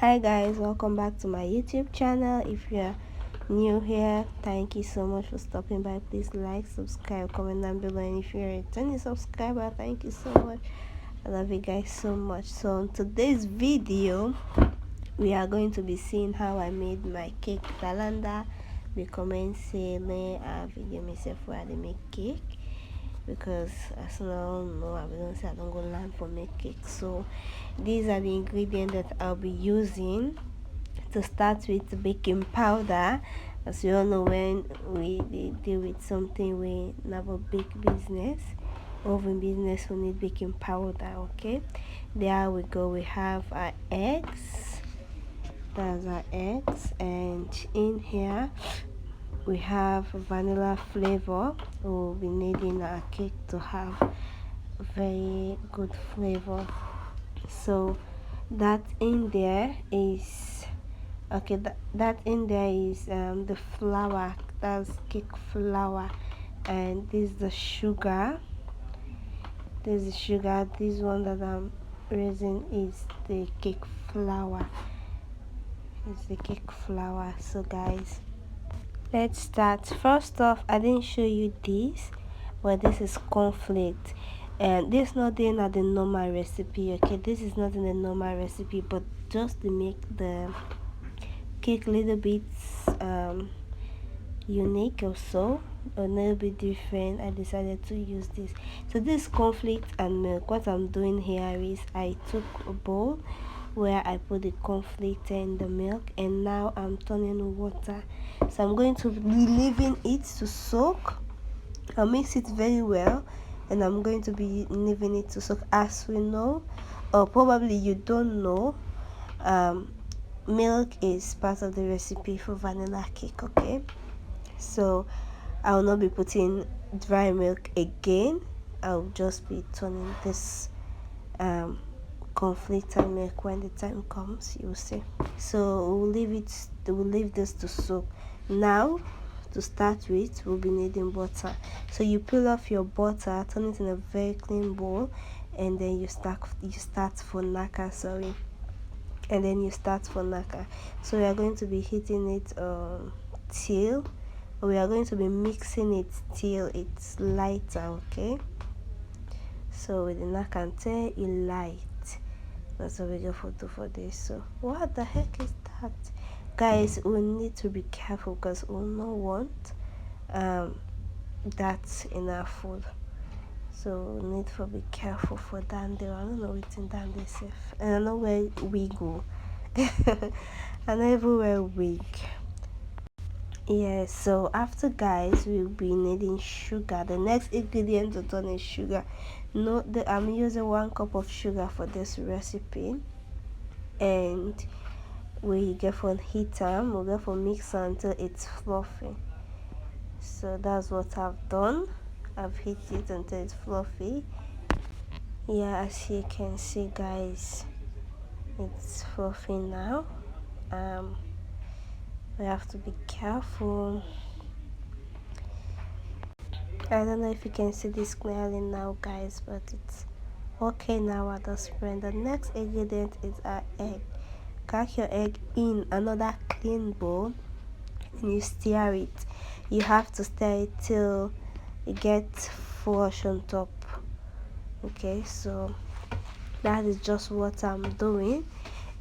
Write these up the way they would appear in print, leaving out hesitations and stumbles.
Hi guys, welcome back to my YouTube channel. If you're new here, thank you so much for stopping by. Please like, subscribe, comment down below, and if you're a returning subscriber, thank you so much. I love you guys so much. So in today's video, we are going to be seeing how I made my cake calendar. We comment say a video myself where I make cake, because as now know I don't say I don't go learn for make cake. So these are the ingredients that I'll be using. To start with, baking powder. As you all know, when we deal with something we have a big business, oven business, we need baking powder. Okay, there we go. We have our eggs. That's our eggs, and in here we have vanilla flavor. We'll be needing our cake to have very good flavor. So that in there is okay, that in there is the flour. That's cake flour, and this is the sugar. This one that I'm raising is the cake flour. It's the cake flour. So guys, let's start. First off, I didn't show you this, but this is cornflakes, and this is not in the normal recipe. Okay, this is not in the normal recipe, but just to make the cake a little bit unique or so, a little bit different, I decided to use this. So this conflict and milk, what I'm doing here is I took a bowl where I put the conflict and the milk, and now I'm turning water. So I'm going to be leaving it to soak. I'll mix it very well, and I'm going to be leaving it to soak. As we know, or probably you don't know, milk is part of the recipe for vanilla cake. Okay, so I will not be putting dry milk again. I'll just be turning this conflict and milk when the time comes, you'll see. So we'll leave this to soak. Now to start with, we'll be needing butter. So you peel off your butter, turn it in a very clean bowl, and then you start for naka, sorry, and then you start for naka. So we are going to be heating it till we are going to be mixing it till it's lighter. Okay, so with the nakante it light. That's what we go for this. So what the heck is that, guys? We need to be careful because we'll not want that in our food. So we need to be careful for that. There, I don't know what's in that they safe, and I know where we go. And everywhere we. Yes, so after, guys, we'll be needing sugar. The next ingredient to turn is sugar. Note that I'm using 1 cup of sugar for this recipe, and we get for heater, we'll get for mix until it's fluffy. So that's what I've done. I've heated it until it's fluffy. Yeah, as you can see, guys, it's fluffy now. We have to be careful. I don't know if you can see this clearly now, guys, but it's okay now at this point. The next ingredient is our egg. Crack your egg in another clean bowl and you stir it. You have to stir it till it gets flush on top. Okay, so that is just what I'm doing,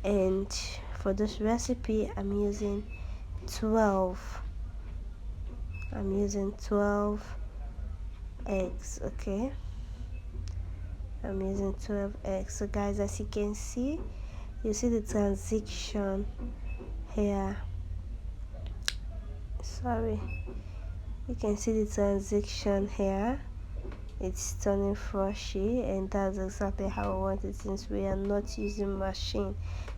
and for this recipe I'm using 12 eggs. Okay, I'm using 12 eggs. So guys, as you can see, you see the transition here. Sorry, you can see the transition here. It's turning froshy, and that's exactly how I want it, since we are not using machine.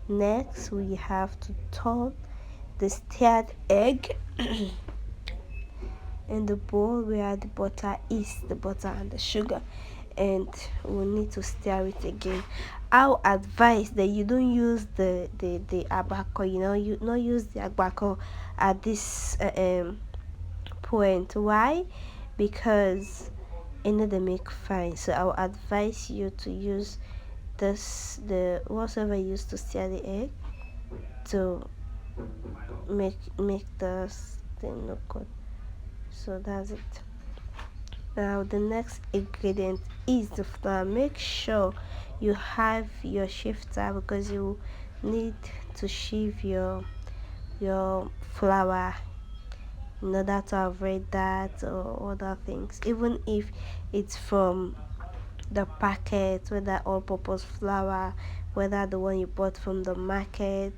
Next, we have to turn the stirred egg in the bowl where the butter is, the butter and the sugar, and we'll need to stir it again. I'll advise that you don't use the agbako, you not use the agbako at this point. Why? Because they make fine. So I'll advise you to use this, the whatever you use to stir the egg, to make this thing look good. So that's it. Now the next ingredient is the flour. Make sure you have your shifter because you need to shift your flour in order to avoid that or other things, even if it's from the packet, whether all-purpose flour, whether the one you bought from the market,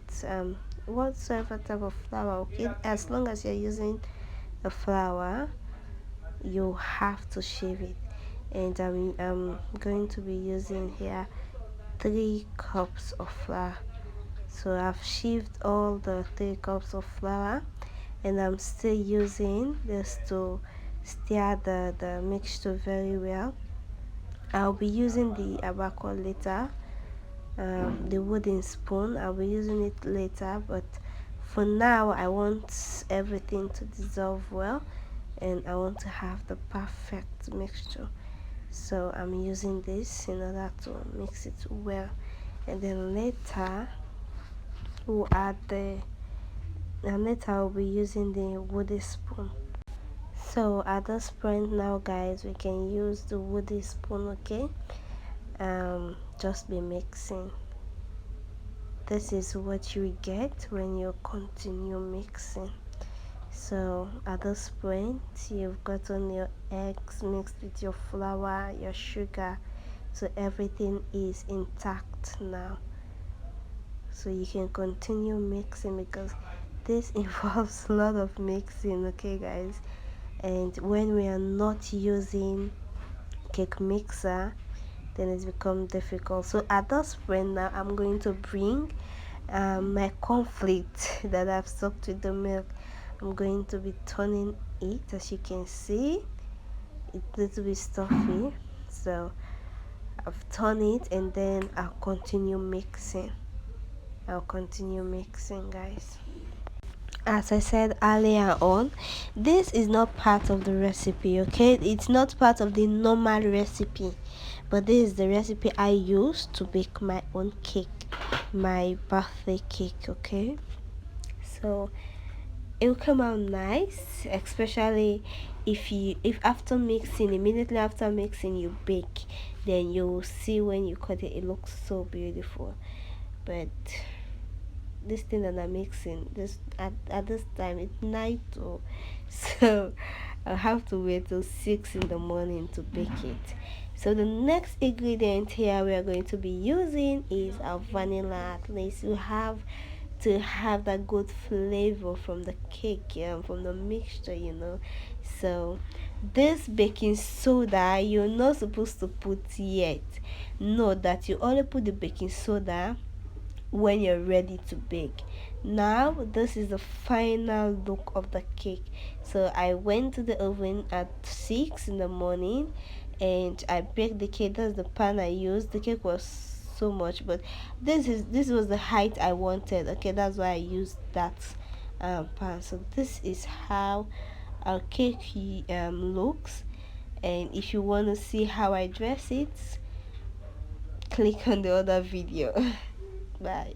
whatsoever type of flour, okay, as long as you're using the flour, you have to shave it. And I'm going to be using here 3 cups of flour. So I've shaved all the 3 cups of flour, and I'm still using this to stir the mixture very well. I'll be using the abaco later, the wooden spoon. I'll be using it later, but for now I want everything to dissolve well, and I want to have the perfect mixture. So I'm using this in order to mix it well, and then later we'll add the and later I'll be using the wooden spoon. So at this point now, guys, we can use the wooden spoon, okay? Just be mixing. This is what you get when you continue mixing. So at this point, you've gotten your eggs mixed with your flour, your sugar, so everything is intact now. So you can continue mixing because this involves a lot of mixing, okay, guys? And when we are not using cake mixer, then it's become difficult. So at this point now, I'm going to bring my conflict that I've soaked with the milk. I'm going to be turning it. As you can see, it's a little bit stuffy, so I've turned it, and then I'll continue mixing. Guys. As I said earlier on, this is not part of the recipe, okay? It's not part of the normal recipe, but this is the recipe I use to bake my own cake, my birthday cake, okay? So it will come out nice, especially if after mixing, immediately after mixing, you bake, then you will see when you cut it, it looks so beautiful. But this thing that I'm mixing this at this time it's night too, so I'll have to wait till 6 in the morning to bake it. So the next ingredient here we are going to be using is our vanilla. At least you have to have that good flavor from the cake, from the mixture, so this baking soda you're not supposed to put yet. Know that you only put the baking soda when you're ready to bake. Now this is the final look of the cake. So I went to the oven at 6 in the morning and I baked the cake. That's the pan I used. The cake was so much, but this was the height I wanted, okay? That's why I used that pan. So this is how our cake looks, and if you want to see how I dress it, click on the other video. Bye.